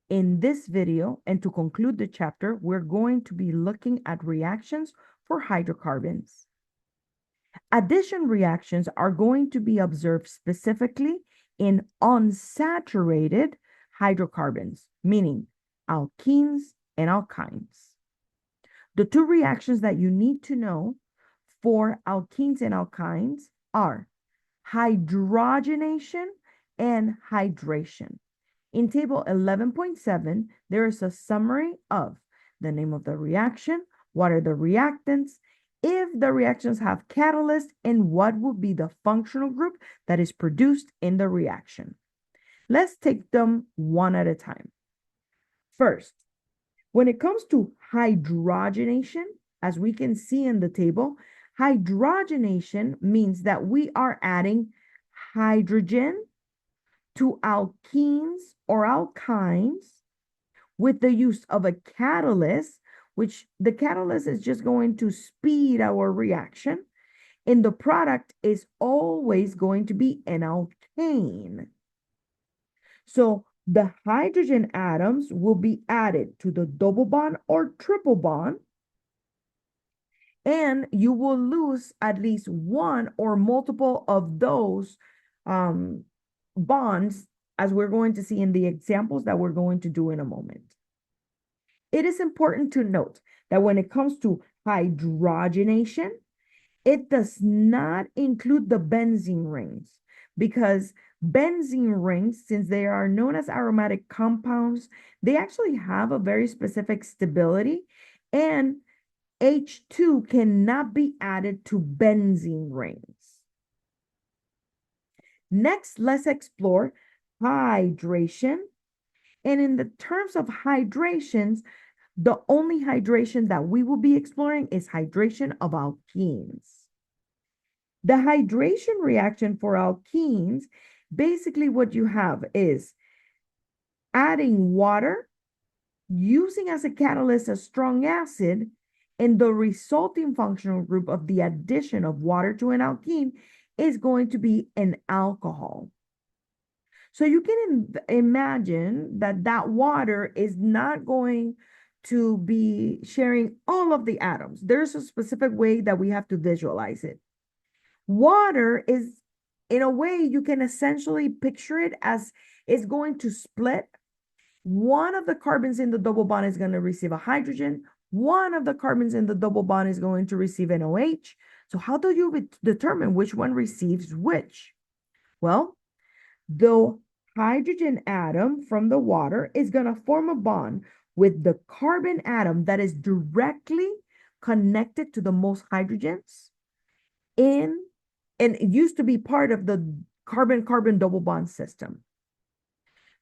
In this video, and to conclude the chapter, we're going to be looking at reactions for hydrocarbons. Addition reactions are going to be observed specifically in unsaturated hydrocarbons, meaning alkenes and alkynes. The two reactions that you need to know for alkenes and alkynes are hydrogenation and hydration. In table 11.7, there is a summary of the name of the reaction, what are the reactants, if the reactions have catalyst, and what will be the functional group that is produced in the reaction. Let's take them one at a time. First, when it comes to hydrogenation, as we can see in the table, hydrogenation means that we are adding hydrogen to alkenes or alkynes with the use of a catalyst, which the catalyst is just going to speed our reaction, and the product is always going to be an alkane. So the hydrogen atoms will be added to the double bond or triple bond, and you will lose at least one or multiple of those bonds, as we're going to see in the examples that we're going to do in a moment. It is important to note that when it comes to hydrogenation, it does not include the benzene rings, because benzene rings, since they are known as aromatic compounds, they actually have a very specific stability, and H2 cannot be added to benzene rings. Next, let's explore hydration. And in the terms of hydrations, the only hydration that we will be exploring is hydration of alkenes. The hydration reaction for alkenes, basically what you have is adding water, using as a catalyst a strong acid, and the resulting functional group of the addition of water to an alkene is going to be an alcohol. So you can imagine that that water is not going to be sharing all of the atoms. There's a specific way that we have to visualize it. Water is, in a way, you can essentially picture it as it's going to split. One of the carbons in the double bond is going to receive a hydrogen. One of the carbons in the double bond is going to receive an OH. So how do you determine which one receives which? Well, the hydrogen atom from the water is going to form a bond with the carbon atom that is directly connected to the most hydrogens and it used to be part of the carbon-carbon double bond system.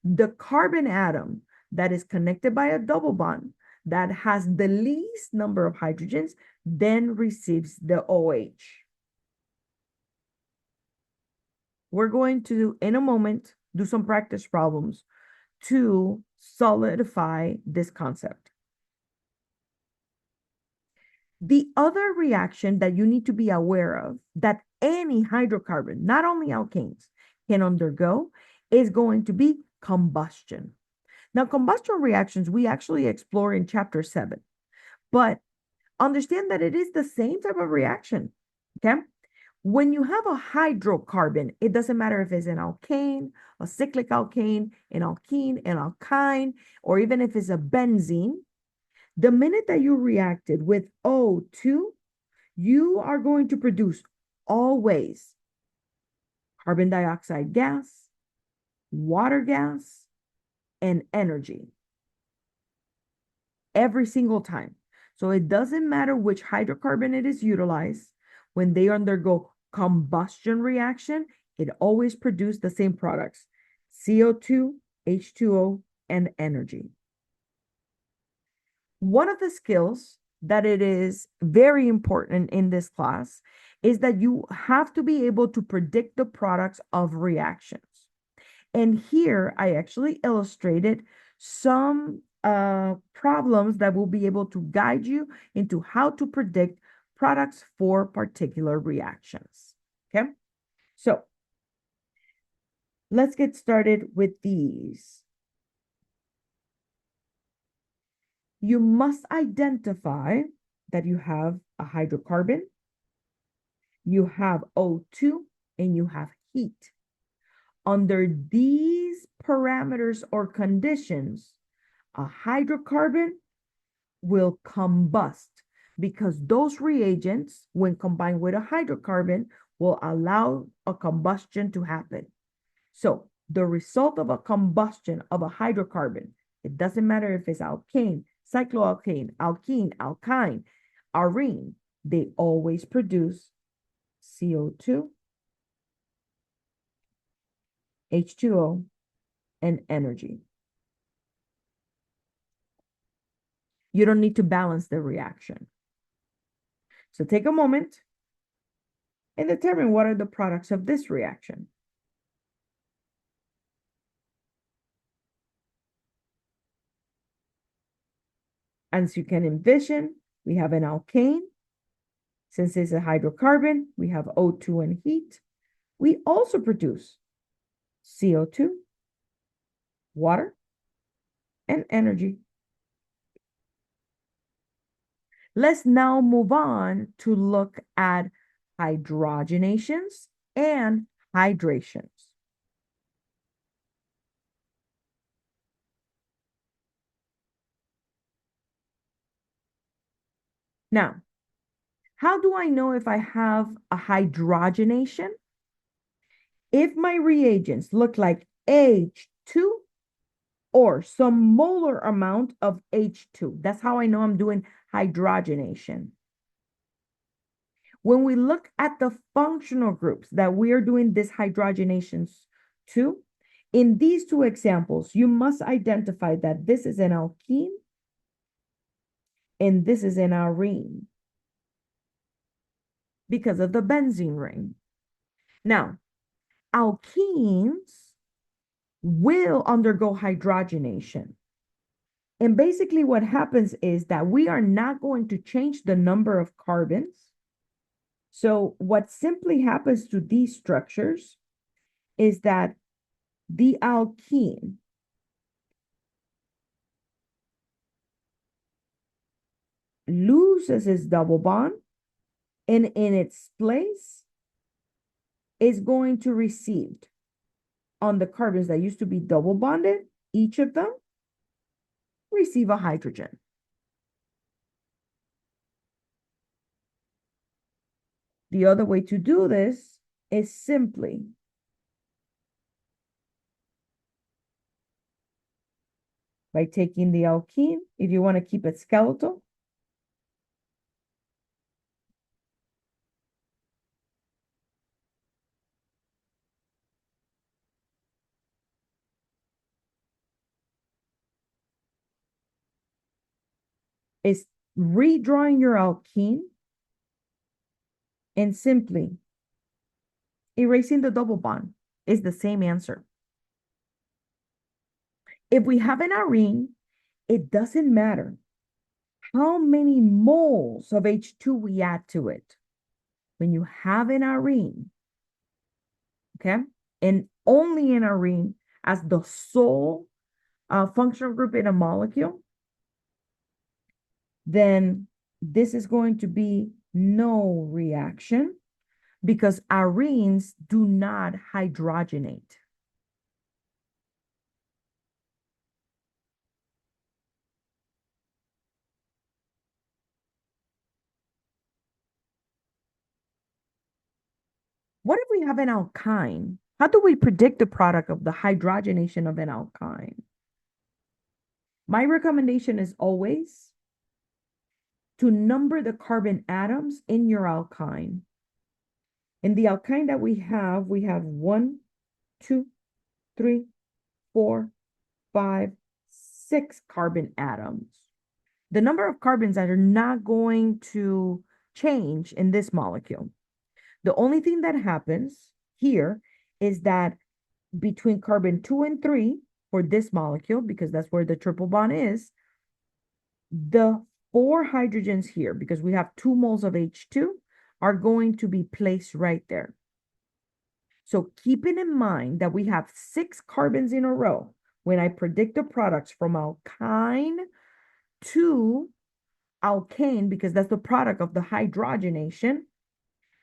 The carbon atom that is connected by a double bond that has the least number of hydrogens then receives the OH. We're going to, in a moment, do some practice problems to solidify this concept. The other reaction that you need to be aware of that any hydrocarbon, not only alkanes, can undergo is going to be combustion. Now, combustion reactions we actually explore in chapter 7, but understand that it is the same type of reaction, okay? When you have a hydrocarbon, it doesn't matter if it's an alkane, a cyclic alkane, an alkene, an alkyne, or even if it's a benzene, the minute that you reacted with O2, you are going to produce always carbon dioxide gas, water gas, and energy every single time. So it doesn't matter which hydrocarbon it is utilized, when they undergo combustion reaction, it always produces the same products, CO2, H2O, and energy. One of the skills that it is very important in this class is that you have to be able to predict the products of reactions. And here I actually illustrated some problems that will be able to guide you into how to predict products for particular reactions. Okay, so let's get started with these. you must identify that you have a hydrocarbon, you have O2, and you have heat. Under these parameters or conditions, a hydrocarbon will combust because those reagents, when combined with a hydrocarbon, will allow a combustion to happen. So the result of a combustion of a hydrocarbon, it doesn't matter if it's alkane, cycloalkane, alkene, alkyne, arene, they always produce CO2, H2O, and energy. You don't need to balance the reaction. So take a moment and determine what are the products of this reaction. As you can envision, we have an alkane. Since it's a hydrocarbon, we have O2 and heat. We also produce CO2, water, and energy. Let's now move on to look at hydrogenations and hydrations. Now, how do I know if I have a hydrogenation? If my reagents look like H2 or some molar amount of H2, that's how I know I'm doing hydrogenation. When we look at the functional groups that we are doing this hydrogenations to, in these two examples, you must identify that this is an alkene and this is an arene because of the benzene ring. Now, alkenes will undergo hydrogenation. And basically what happens is that we are not going to change the number of carbons. So what simply happens to these structures is that the alkene loses its double bond and in its place is going to receive on the carbons that used to be double bonded, each of them receive a hydrogen. The other way to do this is simply by taking the alkene, if you want to keep it skeletal, is redrawing your alkene and simply erasing the double bond is the same answer. If we have an arene, it doesn't matter how many moles of H2 we add to it. When you have an arene, okay, and only an arene as the sole functional group in a molecule, then this is going to be no reaction because arenes do not hydrogenate. What if we have an alkyne? How do we predict the product of the hydrogenation of an alkyne? My recommendation is always to number the carbon atoms in your alkyne. In the alkyne that we have 1, 2, 3, 4, 5, 6 carbon atoms. The number of carbons that are not going to change in this molecule. The only thing that happens here is that between carbon 2 and 3 for this molecule, because that's where the triple bond is, the 4 hydrogens here, because we have 2 moles of H2, are going to be placed right there. So keeping in mind that we have 6 carbons in a row, when I predict the products from alkyne two alkane, because that's the product of the hydrogenation,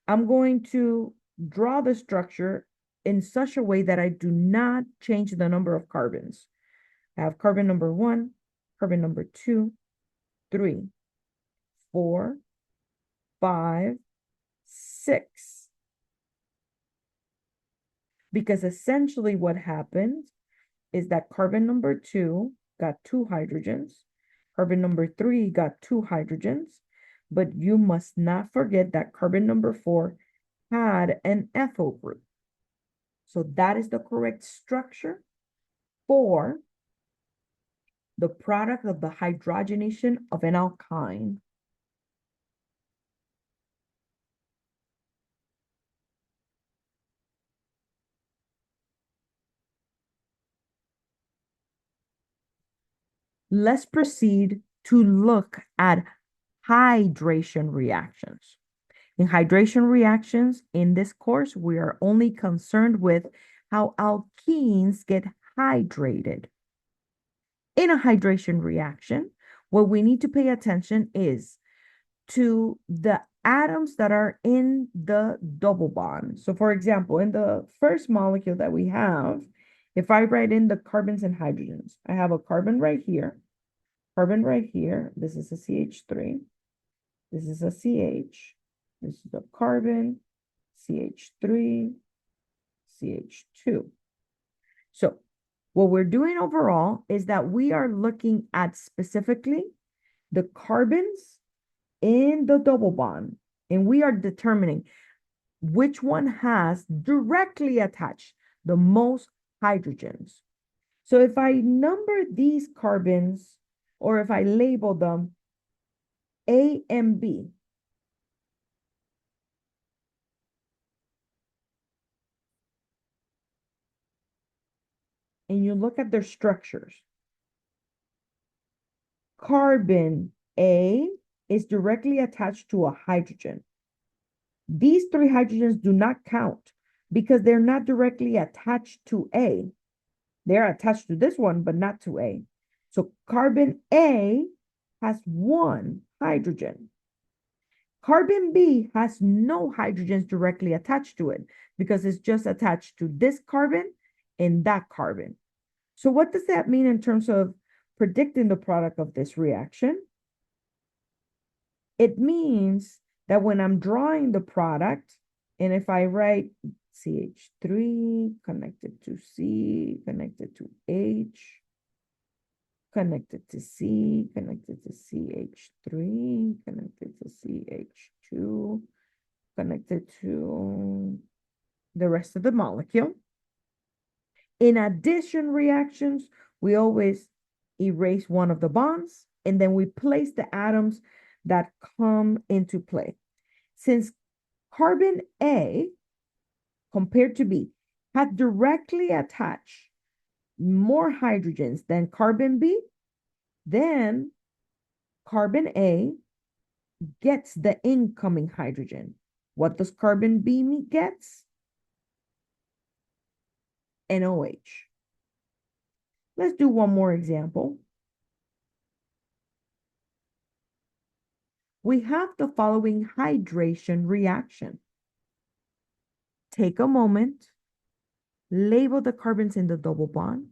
I'm going to draw the structure in such a way that I do not change the number of carbons. I have carbon number 1, carbon number 2, 3, 4, 5, 6. Because essentially what happened is that carbon number 2 got 2 hydrogens, carbon number 3 got 2 hydrogens, but you must not forget that carbon number 4 had an ethyl group. So that is the correct structure for the product of the hydrogenation of an alkyne. Let's proceed to look at hydration reactions. In hydration reactions, in this course, we are only concerned with how alkenes get hydrated. In a hydration reaction, what we need to pay attention is to the atoms that are in the double bond. So for example, in the first molecule that we have, if I write in the carbons and hydrogens, I have a carbon right here, this is a CH3, this is a CH, this is a carbon, CH3, CH2. So what we're doing overall is that we are looking at specifically the carbons in the double bond, and we are determining which one has directly attached the most hydrogens. So if I number these carbons, or if I label them A and B, and you look at their structures, carbon A is directly attached to a hydrogen. These 3 hydrogens do not count because they're not directly attached to A. They're attached to this one, but not to A. So carbon A has 1 hydrogen. Carbon B has no hydrogens directly attached to it because it's just attached to this carbon and that carbon. So what does that mean in terms of predicting the product of this reaction? It means that when I'm drawing the product, and if I write CH3 connected to C, connected to H, connected to C, connected to CH3, connected to CH2, connected to the rest of the molecule. In addition reactions, we always erase one of the bonds, and then we place the atoms that come into play. Since carbon A compared to B had directly attached more hydrogens than carbon B, then carbon A gets the incoming hydrogen. What does carbon B gets? NOH. Let's do one more example. We have the following hydration reaction. Take a moment, label the carbons in the double bond,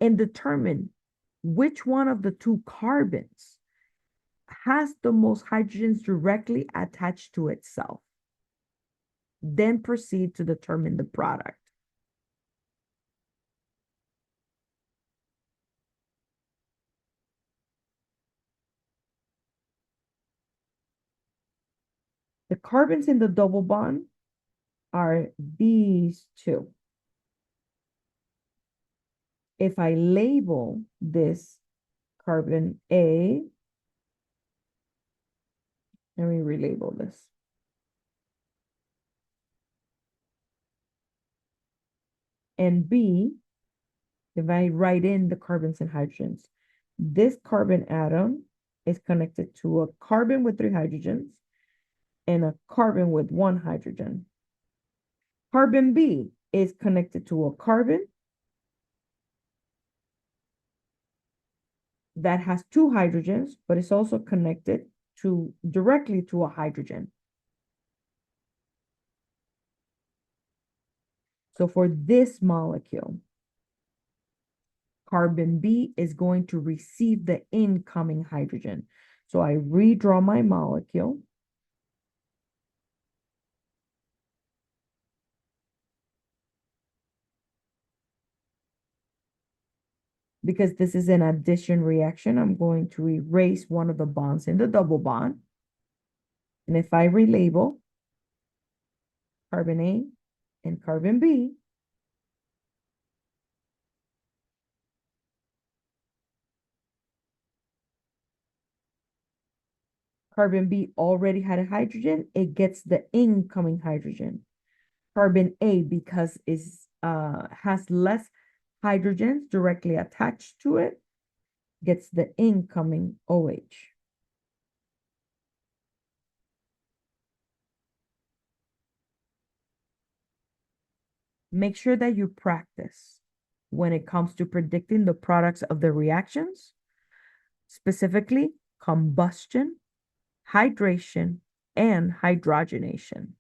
and determine which one of the 2 carbons has the most hydrogens directly attached to itself. Then proceed to determine the product. The carbons in the double bond are these 2. If I label this carbon A, let me relabel this. And B, if I write in the carbons and hydrogens, this carbon atom is connected to a carbon with 3 hydrogens and a carbon with 1 hydrogen. Carbon B is connected to a carbon that has two hydrogens, but it's also connected directly to a hydrogen. So for this molecule, carbon B is going to receive the incoming hydrogen. So I redraw my molecule. Because this is an addition reaction, I'm going to erase one of the bonds in the double bond. And if I relabel carbon A and carbon B, carbon B already had a hydrogen, it gets the incoming hydrogen. Carbon A, because it has less hydrogens directly attached to it, gets the incoming OH. Make sure that you practice when it comes to predicting the products of the reactions, specifically combustion, hydration, and hydrogenation.